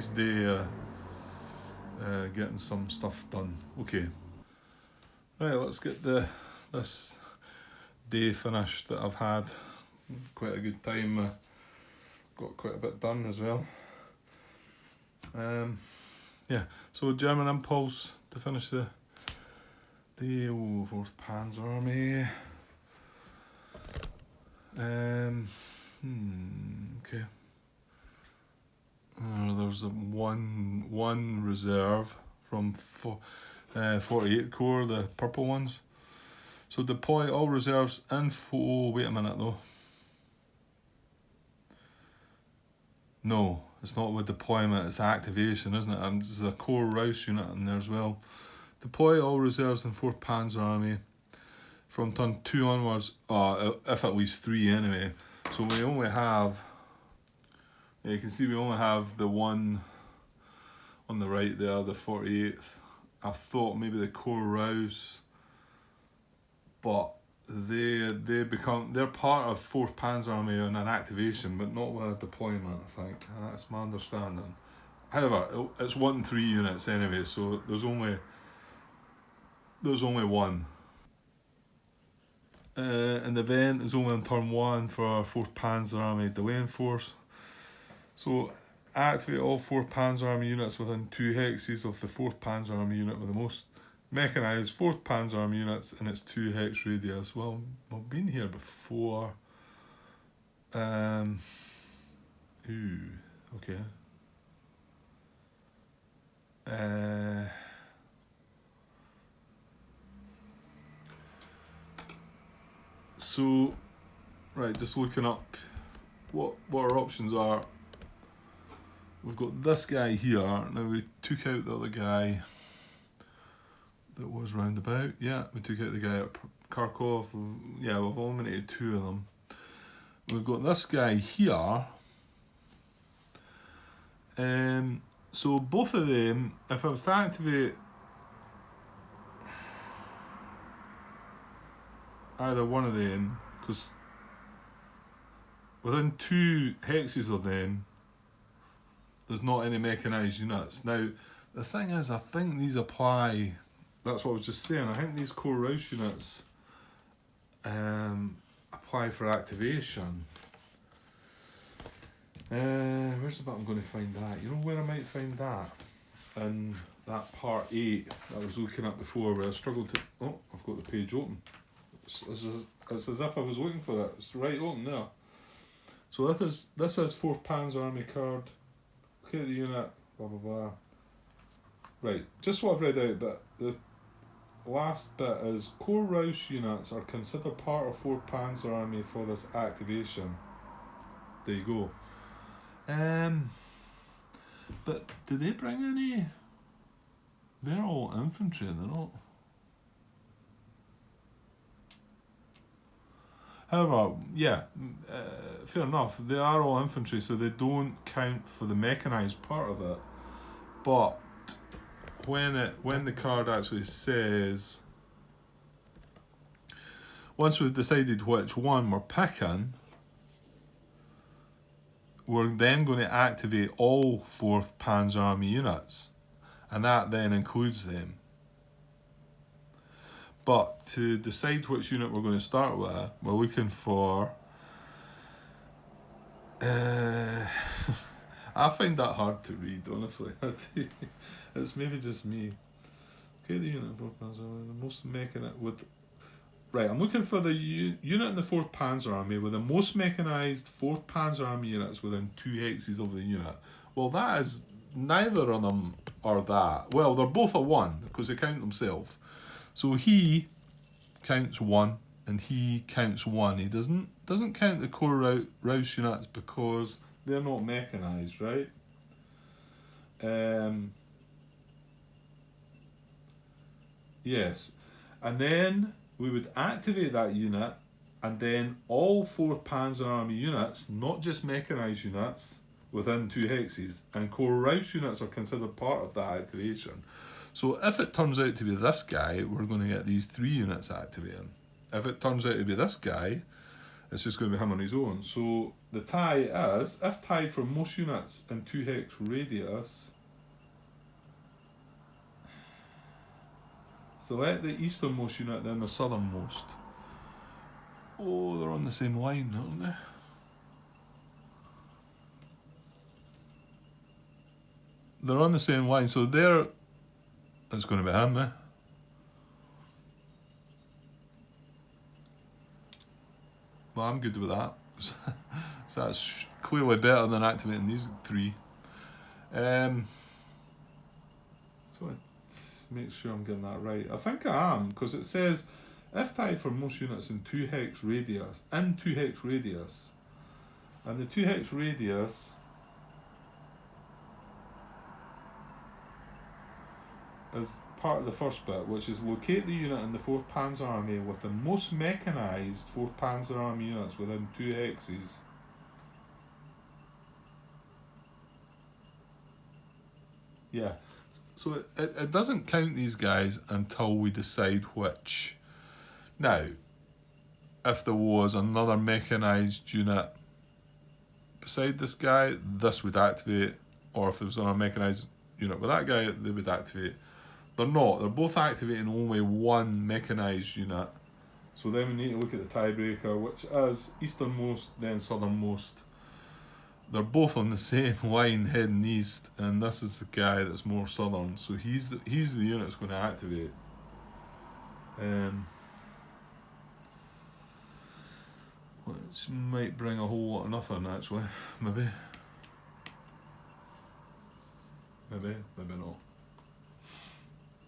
day getting some stuff done. Okay. Right, let's get this day finished that I've had. Quite a good time. Got quite a bit done as well. Yeah, so German Impulse to finish the day. 4th Panzer Army. Okay. There's one reserve from 48 Corps, the purple ones. So deploy all reserves info. Wait a minute though. No, it's not with deployment, it's activation, isn't it? There's a core Rouse unit in there as well. Deploy all reserves in 4th Panzer Army from turn 2 onwards, if at least 3 anyway. So we only have, you can see we only have the one on the right there, the 48th. I thought maybe the core Rouse, but they're part of 4th Panzer Army on an activation, but not with a deployment, I think. That's my understanding. However, it's 1 3 units anyway, so there's only one. And the event is only on turn 1 for 4th Panzer Army delaying force. So activate all 4th Panzer Army units within 2 hexes of the 4th Panzer Army unit with the most mechanised 4th Panzer Army units in its 2 hex radius. Well, I've been here before. Okay. So, right, just looking up what our options are. We've got this guy here. Now we took out the other guy that was roundabout. Yeah, we took out the guy at Kharkov. Yeah, we've eliminated 2 of them. We've got this guy here. So both of them, if I was to activate either one of them, because within 2 hexes of them, there's not any mechanised units. Now, the thing is, I think these apply. That's what I was just saying. I think these core Rouse units apply for activation. Where's the button going to find that? You know where I might find that? In that part 8 that I was looking at before, where I struggled to. Oh, I've got the page open. It's as if I was looking for it. It's right open there. So this is 4th Panzer Army card. locate the unit, blah blah blah. Right, just what I've read out, but the last bit is core Rausch units are considered part of 4th Panzer Army for this activation. There you go. But do they bring any? They're all infantry, they're not. However, yeah, fair enough. They are all infantry, so they don't count for the mechanised part of it. But when the card actually says, once we've decided which one we're picking, we're then going to activate all 4th Panzer Army units, and that then includes them. But to decide which unit we're going to start with, we're looking for... I find that hard to read, honestly. It's maybe just me. Okay, the unit of 4th Panzer Army, the most mechanized with... Right, I'm looking for the unit in the 4th Panzer Army with the most mechanised 4th Panzer Army units within 2 hexes of the unit. Well, that is... Neither of them are that. Well, they're both a 1, because they count themselves. So he counts 1, and he counts 1. He doesn't count the core Rausch units because they're not mechanised, right? Yes. And then we would activate that unit, and then all 4th Panzer Army units, not just mechanised units, within 2 hexes, and core Rausch units are considered part of that activation. So if it turns out to be this guy, we're going to get these 3 units activating. If it turns out to be this guy, it's just going to be him on his own. So the tie is, if tied for most units in 2 hex radius, select the easternmost unit, then the southernmost. Oh, they're on the same line, aren't they? They're on the same line, so they're... It's going to be him, eh? Well, I'm good with that. So that's clearly better than activating these 3. So I make sure I'm getting that right. I think I am, because it says if tied for most units in 2 hex radius, and the 2 hex radius is part of the first bit, which is locate the unit in the 4th Panzer Army with the most mechanised 4th Panzer Army units within 2 hexes. Yeah, so it doesn't count these guys until we decide which. Now, if there was another mechanised unit beside this guy, this would activate, or if there was another mechanised unit with that guy, they would activate. They're not. They're both activating only 1 mechanised unit. So then we need to look at the tiebreaker, which is easternmost, then southernmost. They're both on the same line heading east, and this is the guy that's more southern. So he's the unit that's going to activate. Which might bring a whole lot of nothing, actually. Maybe. Maybe not.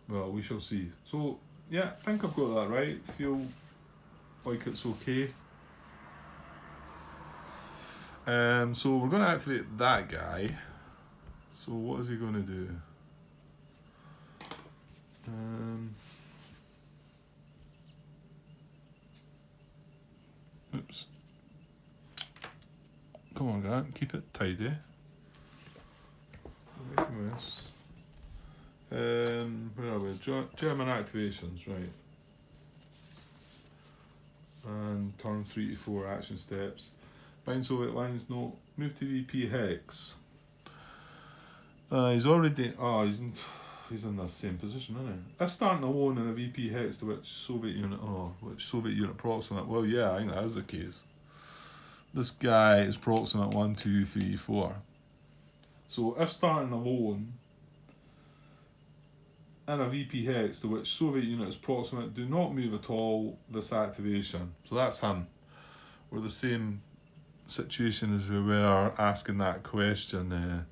Well, we shall see. So, yeah, I think I've got that right. Feel like it's okay. So we're going to activate that guy. So what is he going to do? Oops. Come on, guy, keep it tidy. Where are we? German activations, right. And turn 3 to 4 action steps. Bind Soviet lines, no. Move to VP hex. He's already... he's in the same position, isn't he? If starting alone in a VP hex to which Soviet unit proximate? Well, yeah, I think that is the case. This guy is proximate 1, 2, 3, 4. So if starting alone in a VP hex to which Soviet unit is proximate, do not move at all this activation. So that's him. We're the same situation as we were asking that question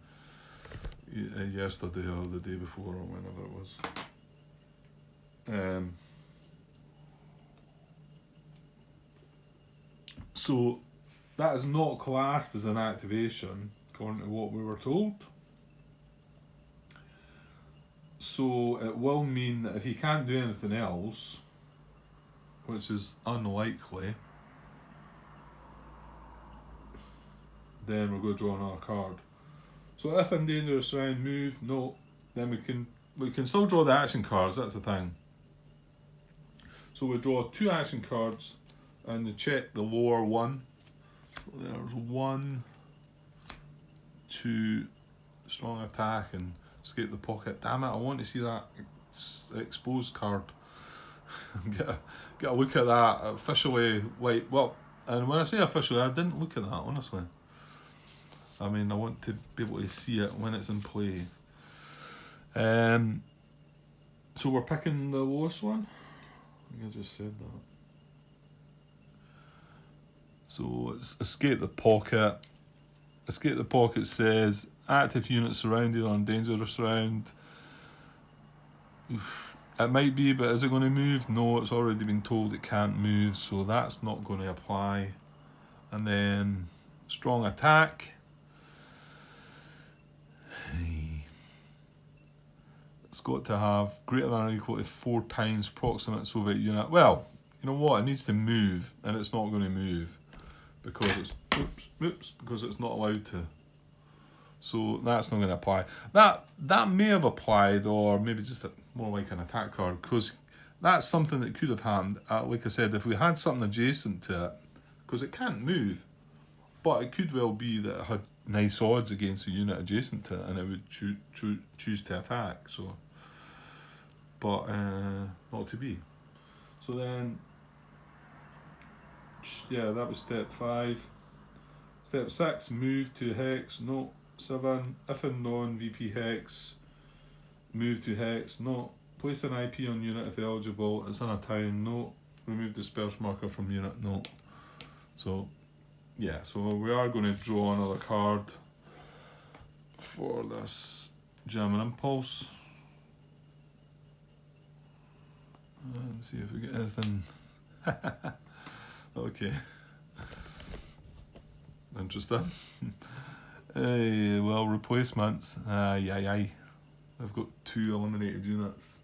yesterday or the day before or whenever it was. So that is not classed as an activation according to what we were told. So it will mean that if he can't do anything else, which is unlikely, then we're going to draw another card. So if in dangerous round move, no, then we can still draw the action cards, that's the thing. So we draw 2 action cards and you check the lower one. So there's 1, 2, strong attack and escape the pocket. Damn it, I want to see that exposed card. get a look at that officially. And when I say officially, I didn't look at that, honestly. I mean, I want to be able to see it when it's in play. So we're picking the lowest one. I think I just said that. So it's escape the pocket. Escape the pocket says active unit surrounded on dangerous round. It might be, but is it going to move? No, it's already been told it can't move, so that's not going to apply. And then strong attack. It's got to have greater than or equal to 4 times proximate Soviet unit. Well, you know what? It needs to move, and it's not going to move because because it's not allowed to. So that's not going to apply. That may have applied, or maybe just more like an attack card, because that's something that could have happened. Like I said, if we had something adjacent to it, because it can't move, but it could well be that it had nice odds against a unit adjacent to it, and it would choose to attack. So, but not to be. So then, yeah, that was step 5. Step 6, move to hex. No. 7, if in non-VP hex, move to hex. No. Place an IP on unit if eligible. It's in a town. No. Remove disperse marker from unit. No. So, yeah, so we are going to draw another card for this German impulse. Let's see if we get anything. Okay. Interesting. Well, replacements. Aye. I've got 2 eliminated units.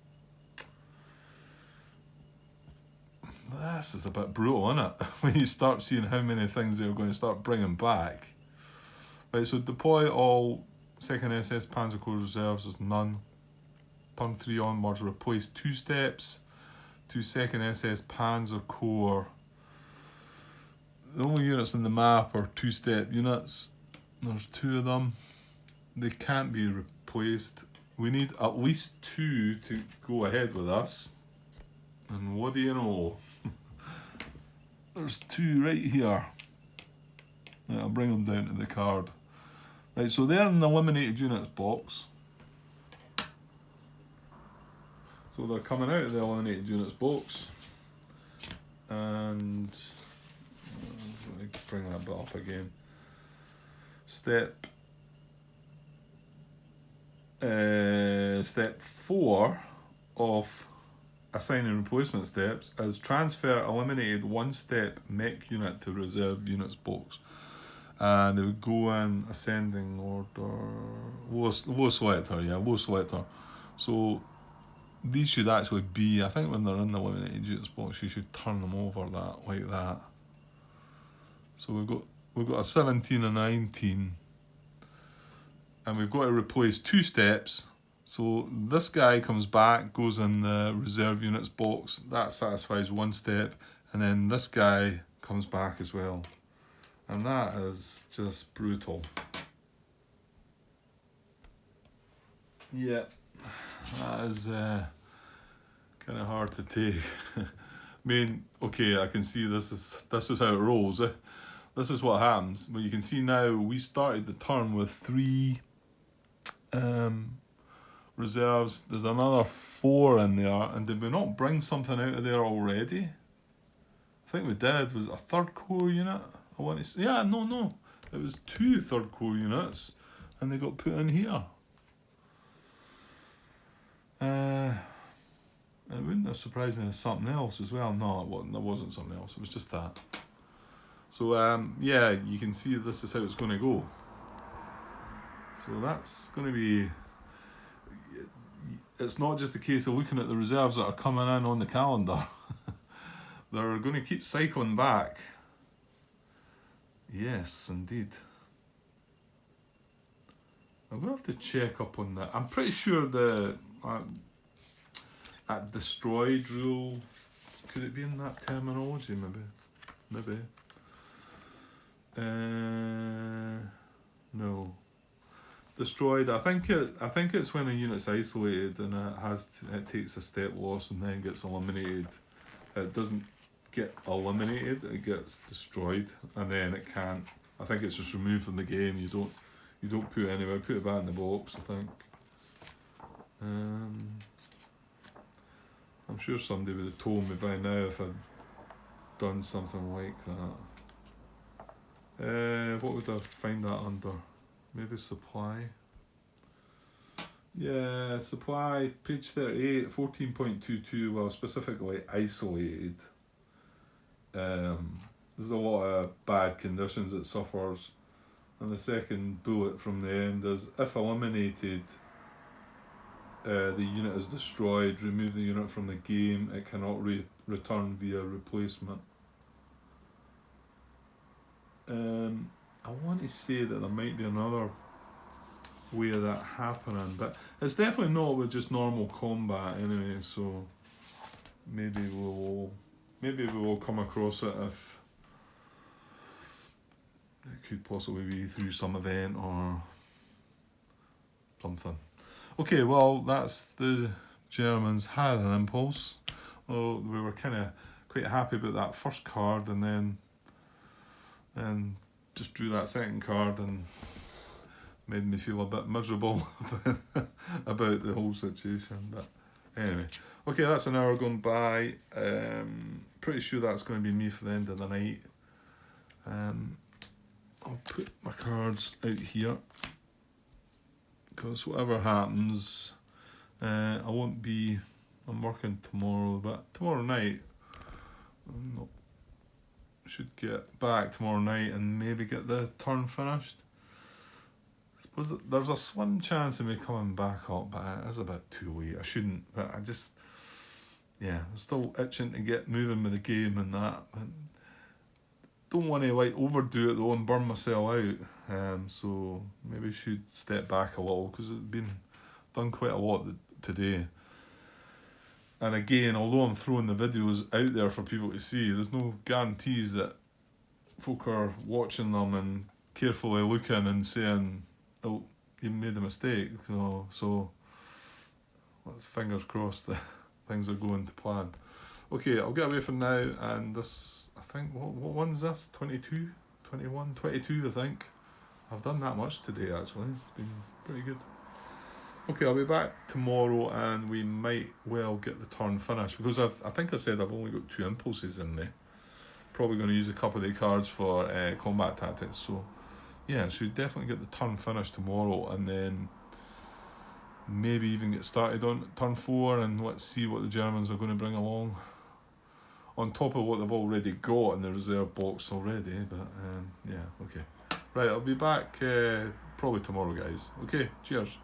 This is a bit brutal, isn't it? When you start seeing how many things they're going to start bringing back. Right, so deploy all 2nd SS Panzer Corps reserves as none. Turn 3 onwards, replace 2 steps to 2nd SS Panzer Corps. The only units in the map are 2-step units. There's 2 of them. They can't be replaced. We need at least 2 to go ahead with us. And what do you know? There's 2 right here. Yeah, I'll bring them down to the card. Right, so they're in the eliminated units box. So they're coming out of the eliminated units box. And let me bring that bit up again. Step 4 of assigning replacement steps is transfer eliminated 1-step mech unit to reserve units box. And they would go in ascending order, low selector. So these should actually be, I think when they're in the eliminated units box, you should turn them over like that. So we've got a 17 and 19, and we've got to replace 2 steps. So this guy comes back, goes in the reserve units box, that satisfies 1 step, and then this guy comes back as well. And that is just brutal. Yeah, that is kind of hard to take. I mean, okay, I can see this is how it rolls. This is what happens. But you can see now we started the turn with 3 reserves. There's another 4 in there, and did we not bring something out of there already? I think we did. Was it a 3rd Corps unit? I want to say, yeah, no. It was 2 3rd Corps units, and they got put in here. It wouldn't have surprised me if something else as well. No, there wasn't something else. It was just that. So yeah, you can see this is how it's going to go. So that's going to be. It's not just a case of looking at the reserves that are coming in on the calendar. They're going to keep cycling back. Yes, indeed. I'm going to have to check up on that. I'm pretty sure the at destroyed rule, could it be in that terminology? Maybe. No. Destroyed. I think it's when a unit's isolated and it takes a step loss and then gets eliminated. It doesn't get eliminated. It gets destroyed, and then it can't. I think it's just removed from the game. You don't put it anywhere. Put it back in the box. I think. I'm sure somebody would have told me by now if I'd done something like that. What would I find that under? Maybe supply. Yeah, supply, page 38, 14.22, well, specifically isolated. There's a lot of bad conditions it suffers. And the second bullet from the end is, if eliminated, the unit is destroyed, remove the unit from the game, it cannot return via replacement. I want to say that there might be another way of that happening, but it's definitely not with just normal combat anyway, so maybe we will come across it if it could possibly be through some event or something. Okay, well, that's the Germans had an impulse. Well, we were kind of quite happy about that first card, and then just drew that second card and made me feel a bit miserable about the whole situation. But anyway, okay, that's an hour gone by. Pretty sure that's going to be me for the end of the night. I'll put my cards out here, because whatever happens, I'm working tomorrow, but tomorrow night, should get back tomorrow night and maybe get the turn finished. I suppose there's a slim chance of me coming back up, but it is a bit too late. I shouldn't, but I'm still itching to get moving with the game and that. And don't want to overdo it though and burn myself out. So maybe I should step back a little, because it's been done quite a lot today. And again, although I'm throwing the videos out there for people to see, there's no guarantees that folk are watching them and carefully looking and saying, "Oh, you made a mistake." So let's fingers crossed that things are going to plan. Okay, I'll get away for now, and this, I think, what one's this? 22, 21, 22, I think. I've done that much today, actually. It's been pretty good. Okay, I'll be back tomorrow, and we might well get the turn finished, because I think I said I've only got 2 impulses in me. Probably going to use a couple of the cards for combat tactics, so yeah, should definitely get the turn finished tomorrow, and then maybe even get started on turn 4, and let's see what the Germans are going to bring along, on top of what they've already got in the reserve box already. But yeah, okay. Right, I'll be back probably tomorrow, guys. Okay, cheers.